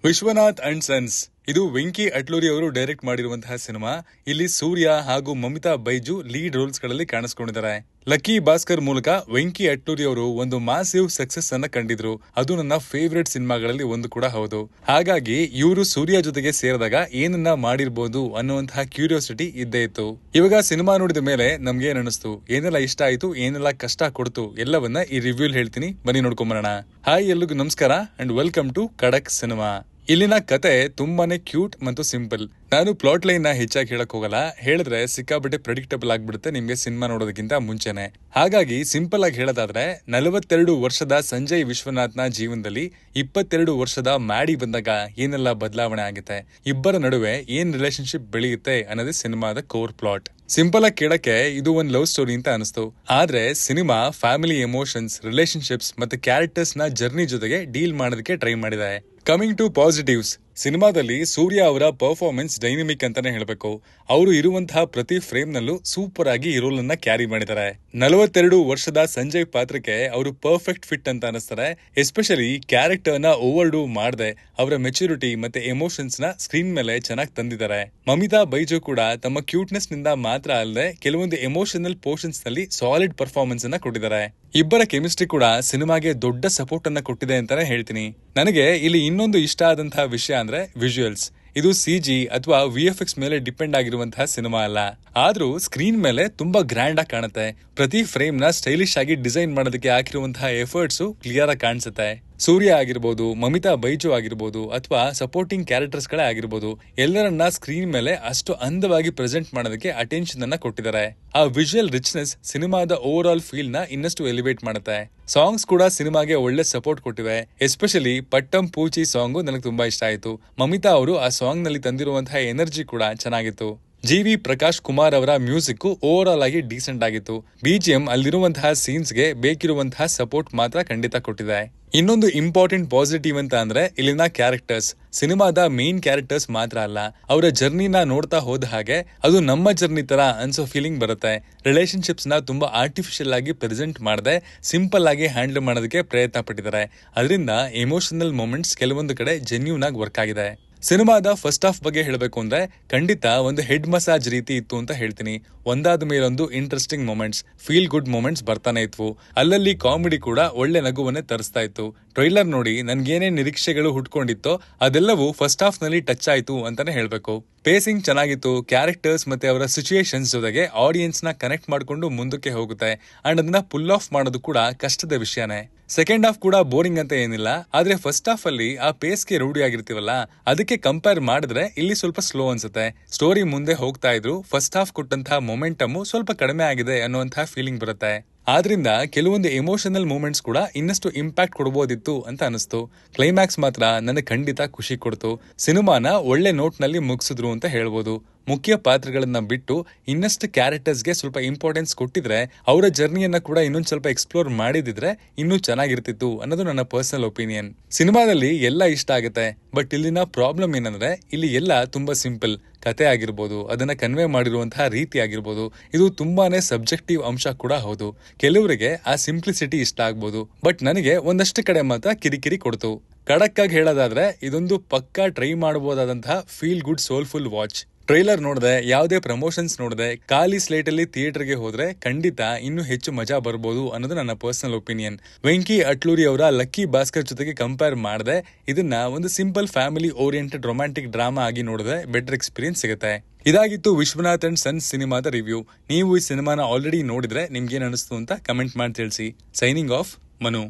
Vishwanath and sons ಇದು ವೆಂಕಿ ಅಟ್ಲೂರಿ ಅವರು direct ಮಾಡಿರುವಂತಹ ಸಿನಿಮಾ. ಇಲ್ಲಿ ಸೂರ್ಯ ಹಾಗೂ ಮಮಿತಾ ಬೈಜು ಲೀಡ್ ರೋಲ್ಸ್ ಗಳಲ್ಲಿ ಕಾಣಿಸ್ಕೊಂಡಿದ್ದಾರೆ. ಲಕ್ಕಿ ಭಾಸ್ಕರ್ ಮೂಲಕ ವೆಂಕಿ ಅಟ್ಲೂರಿ ಅವರು ಒಂದು ಮಾಸಿವ್ ಸಕ್ಸಸ್ ಅನ್ನ ಕಂಡಿದ್ರು. ಅದು ನನ್ನ ಫೇವರೇಟ್ ಸಿನಿಮಾಗಳಲ್ಲಿ ಒಂದು ಕೂಡ ಹೌದು. ಹಾಗಾಗಿ ಇವರು ಸೂರ್ಯ ಜೊತೆಗೆ ಸೇರಿದಾಗ ಏನನ್ನ ಮಾಡಿರ್ಬೋದು ಅನ್ನುವಂತಹ ಕ್ಯೂರಿಯಾಸಿಟಿ ಇದ್ದೇ ಇತ್ತು. ಇವಾಗ ಸಿನಿಮಾ ನೋಡಿದ ಮೇಲೆ ನಮ್ಗೆ ಏನ್ ಅನಿಸ್ತು, ಏನೆಲ್ಲ ಇಷ್ಟ ಆಯ್ತು, ಏನೆಲ್ಲ ಕಷ್ಟ ಕೊಡ್ತು, ಎಲ್ಲವನ್ನ ಈ ರಿವ್ಯೂಲ್ ಹೇಳ್ತೀನಿ, ಬನ್ನಿ ನೋಡ್ಕೊಂಬರೋಣ. ಹಾಯ್, ಎಲ್ರಿಗೂ ನಮಸ್ಕಾರ ಅಂಡ್ ವೆಲ್ಕಮ್ ಟು ಖಡಕ್ ಸಿನಿಮಾ. ಇಲ್ಲಿನ ಕತೆ ತುಂಬಾನೇ ಕ್ಯೂಟ್ ಮತ್ತು ಸಿಂಪಲ್. ನಾನು ಪ್ಲಾಟ್ ಲೈನ್ ನ ಹೆಚ್ಚಾಗಿ ಹೇಳಕ್ ಹೋಗಲ್ಲ, ಹೇಳಿದ್ರೆ ಸಿಕ್ಕಾಬಟ್ಟೆ ಪ್ರೆಡಿಕ್ಟಬಲ್ ಆಗ್ಬಿಡುತ್ತೆ ನಿಮ್ಗೆ ಸಿನಿಮಾ ನೋಡೋದಕ್ಕಿಂತ ಮುಂಚೆನೆ. ಹಾಗಾಗಿ ಸಿಂಪಲ್ ಆಗಿ ಹೇಳೋದಾದ್ರೆ, 42 ವರ್ಷದ ಸಂಜಯ್ ವಿಶ್ವನಾಥ್ ನ ಜೀವನದಲ್ಲಿ 22 ವರ್ಷದ ಮ್ಯಾಡಿ ಬಂದಾಗ ಏನೆಲ್ಲ ಬದಲಾವಣೆ ಆಗುತ್ತೆ, ಇಬ್ಬರ ನಡುವೆ ಏನ್ ರಿಲೇಶನ್ಶಿಪ್ ಬೆಳೆಯುತ್ತೆ ಅನ್ನೋದೇ ಸಿನಿಮಾದ ಕೋರ್ ಪ್ಲಾಟ್. ಸಿಂಪಲ್ ಆಗಿ ಕೇಳಕ್ಕೆ ಇದು ಒಂದ್ ಲವ್ ಸ್ಟೋರಿ ಅಂತ ಅನಿಸ್ತು, ಆದ್ರೆ ಸಿನಿಮಾ ಫ್ಯಾಮಿಲಿ ಎಮೋಷನ್ಸ್, ರಿಲೇಶನ್ಶಿಪ್ಸ್ ಮತ್ತೆ ಕ್ಯಾರೆಕ್ಟರ್ಸ್ ನ ಜರ್ನಿ ಜೊತೆಗೆ ಡೀಲ್ ಮಾಡೋದಕ್ಕೆ ಟ್ರೈ ಮಾಡಿದೆ. ಕಮಿಂಗ್ ಟು ಪಾಸಿಟಿವ್ಸ್, ಸಿನಿಮಾದಲ್ಲಿ ಸೂರ್ಯ ಅವರ ಪರ್ಫಾರ್ಮೆನ್ಸ್ ಡೈನಮಿಕ್ ಅಂತಾನೆ ಹೇಳ್ಬೇಕು. ಅವರು ಇರುವಂತಹ ಪ್ರತಿ ಫ್ರೇಮ್ ನಲ್ಲೂ ಸೂಪರ್ ಆಗಿ ಈ ರೋಲ್ ಅನ್ನ ಕ್ಯಾರಿ ಮಾಡಿದ್ದಾರೆ. 42 ವರ್ಷದ ಸಂಜಯ್ ಪಾತ್ರಕ್ಕೆ ಅವರು ಪರ್ಫೆಕ್ಟ್ ಫಿಟ್ ಅಂತ ಅನಿಸ್ತಾರೆ. ಎಸ್ಪೆಷಲಿ ಕ್ಯಾರೆಕ್ಟರ್ ನ ಓವರ್ ಡೂ ಮಾಡದೆ ಅವರ ಮೆಚುರಿಟಿ ಮತ್ತೆ ಎಮೋಷನ್ಸ್ ನ ಸ್ಕ್ರೀನ್ ಮೇಲೆ ಚೆನ್ನಾಗಿ ತಂದಿದ್ದಾರೆ. ಮಮಿತಾ ಬೈಜು ಕೂಡ ತಮ್ಮ ಕ್ಯೂಟ್ನೆಸ್ ನಿಂದ ಮಾತ್ರ ಅಲ್ಲದೆ ಕೆಲವೊಂದು ಎಮೋಷನಲ್ ಪೋರ್ಷನ್ಸ್ ನಲ್ಲಿ ಸಾಲಿಡ್ ಪರ್ಫಾರ್ಮೆನ್ಸ್ ಅನ್ನ ಕೊಟ್ಟಿದ್ದಾರೆ. ಇಬ್ಬರ ಕೆಮಿಸ್ಟ್ರಿ ಕೂಡ ಸಿನಿಮಾಗೆ ದೊಡ್ಡ ಸಪೋರ್ಟ್ ಅನ್ನ ಕೊಟ್ಟಿದೆ ಅಂತಾನೆ ಹೇಳ್ತೀನಿ. ನನಗೆ ಇಲ್ಲಿ ಇನ್ನೊಂದು ಇಷ್ಟ ಆದಂತಹ ವಿಷಯ ಅಂದ್ರೆ ವಿಜುವಲ್ಸ್. ಇದು ಸಿಜಿ ಅಥವಾ ವಿಎಫ್ಎಕ್ಸ್ ಮೇಲೆ ಡಿಪೆಂಡ್ ಆಗಿರುವಂತಹ ಸಿನಿಮಾ ಅಲ್ಲ, ಆದ್ರೂ ಸ್ಕ್ರೀನ್ ಮೇಲೆ ತುಂಬಾ ಗ್ರ್ಯಾಂಡ್ ಆಗಿ ಕಾಣುತ್ತೆ. ಪ್ರತಿ ಫ್ರೇಮ್ ನ ಸ್ಟೈಲಿಶ್ ಆಗಿ ಡಿಸೈನ್ ಮಾಡೋದಕ್ಕೆ ಹಾಕಿರುವಂತಹ ಎಫರ್ಟ್ಸ್ ಕ್ಲಿಯರ್ ಆಗಿ ಕಾಣಿಸುತ್ತೆ. ಸೂರ್ಯ ಆಗಿರ್ಬೋದು, ಮಮಿತಾ ಬೈಜು ಆಗಿರ್ಬೋದು, ಅಥವಾ ಸಪೋರ್ಟಿಂಗ್ ಕ್ಯಾರೆಕ್ಟರ್ಸ್ ಗಳೇ ಆಗಿರ್ಬೋದು, ಎಲ್ಲರನ್ನ ಸ್ಕ್ರೀನ್ ಮೇಲೆ ಅಷ್ಟು ಅಂದವಾಗಿ ಪ್ರೆಸೆಂಟ್ ಮಾಡೋದಕ್ಕೆ ಅಟೆನ್ಷನ್ ಅನ್ನ ಕೊಟ್ಟಿದ್ದಾರೆ. ಆ ವಿಜುವಲ್ ರಿಚ್ನೆಸ್ ಸಿನಿಮಾದ ಓವರ್ ಆಲ್ ಫೀಲ್ ನ ಇನ್ನಷ್ಟು ಎಲಿವೇಟ್ ಮಾಡುತ್ತೆ. ಸಾಂಗ್ಸ್ ಕೂಡ ಸಿನಿಮಾಗೆ ಒಳ್ಳೆ ಸಪೋರ್ಟ್ ಕೊಟ್ಟಿವೆ. ಎಸ್ಪೆಷಲಿ ಪಟ್ಟಂ ಪೂಚಿ ಸಾಂಗು ನನಗೆ ತುಂಬಾ ಇಷ್ಟ ಆಯ್ತು. ಮಮಿತಾ ಅವರು ಆ ಸಾಂಗ್ ನಲ್ಲಿ ತಂದಿರುವಂತಹ ಎನರ್ಜಿ ಕೂಡ ಚೆನ್ನಾಗಿತ್ತು. ಜಿ.ವಿ. ಪ್ರಕಾಶ್ ಕುಮಾರ್ ಅವರ ಮ್ಯೂಸಿಕ್ ಓವರ್ ಆಲ್ ಆಗಿ ಡೀಸೆಂಟ್ ಆಗಿತ್ತು. ಬಿಜಿಎಂ ಅಲ್ಲಿರುವಂತಹ ಸೀನ್ಸ್ ಗೆ ಬೇಕಿರುವಂತಹ ಸಪೋರ್ಟ್ ಮಾತ್ರ ಖಂಡಿತ ಕೊಟ್ಟಿದೆ. ಇನ್ನೊಂದು ಇಂಪಾರ್ಟೆಂಟ್ ಪಾಸಿಟಿವ್ ಅಂತ ಅಂದ್ರೆ ಇಲ್ಲಿನ ಕ್ಯಾರೆಕ್ಟರ್ಸ್. ಸಿನಿಮಾದ ಮೇನ್ ಕ್ಯಾರೆಕ್ಟರ್ಸ್ ಮಾತ್ರ ಅಲ್ಲ, ಅವರ ಜರ್ನಿನ ನೋಡ್ತಾ ಹೋದ ಹಾಗೆ ಅದು ನಮ್ಮ ಜರ್ನಿ ತರ ಅನ್ಸೋ ಫೀಲಿಂಗ್ ಬರುತ್ತೆ. ರಿಲೇಶನ್ಶಿಪ್ಸ್ ನ ತುಂಬಾ ಆರ್ಟಿಫಿಷಿಯಲ್ ಆಗಿ ಪ್ರೆಸೆಂಟ್ ಮಾಡದೆ ಸಿಂಪಲ್ ಆಗಿ ಹ್ಯಾಂಡಲ್ ಮಾಡೋದಕ್ಕೆ ಪ್ರಯತ್ನ ಪಟ್ಟಿದ್ದಾರೆ. ಅದರಿಂದ ಎಮೋಷನಲ್ ಮೂಮೆಂಟ್ಸ್ ಕೆಲವೊಂದು ಕಡೆ ಜೆನ್ಯೂನ್ ಆಗಿ ವರ್ಕ್ ಆಗಿದೆ. ಸಿನಿಮಾದ ಫಸ್ಟ್ ಹಾಫ್ ಬಗ್ಗೆ ಹೇಳಬೇಕು ಅಂದ್ರೆ ಖಂಡಿತ ಒಂದು ಹೆಡ್ ಮಸಾಜ್ ರೀತಿ ಇತ್ತು ಅಂತ ಹೇಳ್ತೀನಿ. ಒಂದಾದ ಮೇಲೊಂದು interesting moments, feel good moments ಬರ್ತಾನೆ ಇದ್ವು. ಅಲ್ಲಲ್ಲಿ ಕಾಮಿಡಿ ಕೂಡ ಒಳ್ಳೆ ನಗುವನ್ನೇ ತರಿಸ್ತಾ ಇತ್ತು. ಟ್ರೈಲರ್ ನೋಡಿ ನನ್ಗೇನೇ ನಿರೀಕ್ಷೆಗಳು ಹುಟ್ಕೊಂಡಿತ್ತೋ ಅದೆಲ್ಲವೂ ಫಸ್ಟ್ ಹಾಫ್ ನಲ್ಲಿ ಟಚ್ ಆಯ್ತು ಅಂತಾನೆ ಹೇಳ್ಬೇಕು. ಪೇಸಿಂಗ್ ಚೆನ್ನಾಗಿತ್ತು. ಕ್ಯಾರೆಕ್ಟರ್ಸ್ ಮತ್ತೆ ಅವರ ಸಿಚುಯೇಷನ್ಸ್ ಜೊತೆಗೆ ಆಡಿಯನ್ಸ್ ನ ಕನೆಕ್ಟ್ ಮಾಡ್ಕೊಂಡು ಮುಂದಕ್ಕೆ ಹೋಗುತ್ತೆ. ಅಂಡ್ ಅದನ್ನ ಪುಲ್ ಆಫ್ ಮಾಡೋದು ಕೂಡ ಕಷ್ಟದ ವಿಷಯನೇ. ಸೆಕೆಂಡ್ ಹಾಫ್ ಕೂಡ ಬೋರಿಂಗ್ ಅಂತ ಏನಿಲ್ಲ, ಆದ್ರೆ ಫಸ್ಟ್ ಹಾಫ್ ಅಲ್ಲಿ ಆ ಪೇಸ್ಗೆ ರೂಢಿ ಆಗಿರ್ತೀವಲ್ಲ, ಅದಕ್ಕೆ ಕಂಪೇರ್ ಮಾಡಿದ್ರೆ ಇಲ್ಲಿ ಸ್ವಲ್ಪ ಸ್ಲೋ ಅನ್ಸುತ್ತೆ. ಸ್ಟೋರಿ ಮುಂದೆ ಹೋಗ್ತಾ ಇದ್ರು ಫಸ್ಟ್ ಹಾಫ್ ಕೊಟ್ಟಂತಹ ಮೊಮೆಂಟಮ್ ಸ್ವಲ್ಪ ಕಡಿಮೆ ಆಗಿದೆ ಅನ್ನುವಂತಹ ಫೀಲಿಂಗ್ ಬರುತ್ತೆ. ಆದ್ರಿಂದ ಕೆಲವೊಂದು ಎಮೋಷನಲ್ ಮೂಮೆಂಟ್ಸ್ ಕೂಡ ಇನ್ನಷ್ಟು ಇಂಪ್ಯಾಕ್ಟ್ ಕೊಡಬಹುದಿತ್ತು ಅಂತ ಅನಿಸ್ತು. ಕ್ಲೈಮ್ಯಾಕ್ಸ್ ಮಾತ್ರ ನನಗೆ ಖಂಡಿತ ಖುಷಿ ಕೊಡ್ತು. ಸಿನಿಮಾನ ಒಳ್ಳೆ ನೋಟ್ ನಲ್ಲಿ ಮುಗಿಸಿದ್ರು ಅಂತ ಹೇಳ್ಬೋದು. ಮುಖ್ಯ ಪಾತ್ರಗಳನ್ನ ಬಿಟ್ಟು ಇನ್ನಷ್ಟು ಕ್ಯಾರೆಕ್ಟರ್ಸ್ಗೆ ಸ್ವಲ್ಪ ಇಂಪಾರ್ಟೆನ್ಸ್ ಕೊಟ್ಟಿದ್ರೆ, ಅವರ ಜರ್ನಿಯನ್ನ ಕೂಡ ಇನ್ನೊಂದ್ ಸ್ವಲ್ಪ ಎಕ್ಸ್ಪ್ಲೋರ್ ಮಾಡಿದಿದ್ರೆ ಇನ್ನೂ ಚೆನ್ನಾಗಿರ್ತಿತ್ತು ಅನ್ನೋದು ನನ್ನ ಪರ್ಸನಲ್ ಒಪಿನಿಯನ್. ಸಿನಿಮಾದಲ್ಲಿ ಎಲ್ಲ ಇಷ್ಟ ಆಗುತ್ತೆ, ಬಟ್ ಇಲ್ಲಿನ ಪ್ರಾಬ್ಲಮ್ ಏನಂದ್ರೆ ಇಲ್ಲಿ ಎಲ್ಲ ತುಂಬಾ ಸಿಂಪಲ್. ಕತೆ ಆಗಿರ್ಬೋದು, ಅದನ್ನ ಕನ್ವೆ ಮಾಡಿರುವಂತಹ ರೀತಿ ಆಗಿರ್ಬೋದು, ಇದು ತುಂಬಾನೇ ಸಬ್ಜೆಕ್ಟಿವ್ ಅಂಶ ಕೂಡ ಹೌದು. ಕೆಲವರಿಗೆ ಆ ಸಿಂಪ್ಲಿಸಿಟಿ ಇಷ್ಟ ಆಗ್ಬೋದು, ಬಟ್ ನನಗೆ ಒಂದಷ್ಟು ಕಡೆ ಮಾತ್ರ ಕಿರಿಕಿರಿ ಕೊಡ್ತು. ಖಡಕ್ ಆಗಿ ಹೇಳೋದಾದ್ರೆ ಇದೊಂದು ಪಕ್ಕಾ ಟ್ರೈ ಮಾಡಬಹುದಾದಂತಹ feel good soulful watch. Trailer ನೋಡದೆ, ಯಾವುದೇ ಪ್ರಮೋಷನ್ಸ್ ನೋಡದೆ, ಖಾಲಿ ಸ್ಲೇಟ್ ಅಲ್ಲಿ ಥಿಯೇಟರ್ಗೆ ಹೋದ್ರೆ ಖಂಡಿತ ಇನ್ನೂ ಹೆಚ್ಚು ಮಜಾ ಬರ್ಬೋದು ಅನ್ನೋದು ನನ್ನ ಪರ್ಸನಲ್ ಒಪಿನಿಯನ್. ವೆಂಕಿ ಅಟ್ಲೂರಿ ಅವರ ಲಕ್ಕಿ ಭಾಸ್ಕರ್ ಜೊತೆಗೆ ಕಂಪೇರ್ ಮಾಡದೆ ಇದನ್ನ ಒಂದು simple family oriented romantic drama ಆಗಿ ನೋಡಿದ್ರೆ ಬೆಟರ್ ಎಕ್ಸ್ಪೀರಿಯನ್ಸ್ ಸಿಗುತ್ತೆ. ಇದಾಗಿತ್ತು ವಿಶ್ವನಾಥ್ ಅಂಡ್ ಸನ್ಸ್ ಸಿನಿಮಾದ ರಿವ್ಯೂ. ನೀವು ಈ ಸಿನಿಮಾನ ಆಲ್ರೆಡಿ ನೋಡಿದ್ರೆ ನಿಮ್ಗೇನ್ ಅನಿಸ್ತು ಅಂತ ಕಮೆಂಟ್ ಮಾಡಿ ತಿಳಿಸಿ. Signing off, Manu.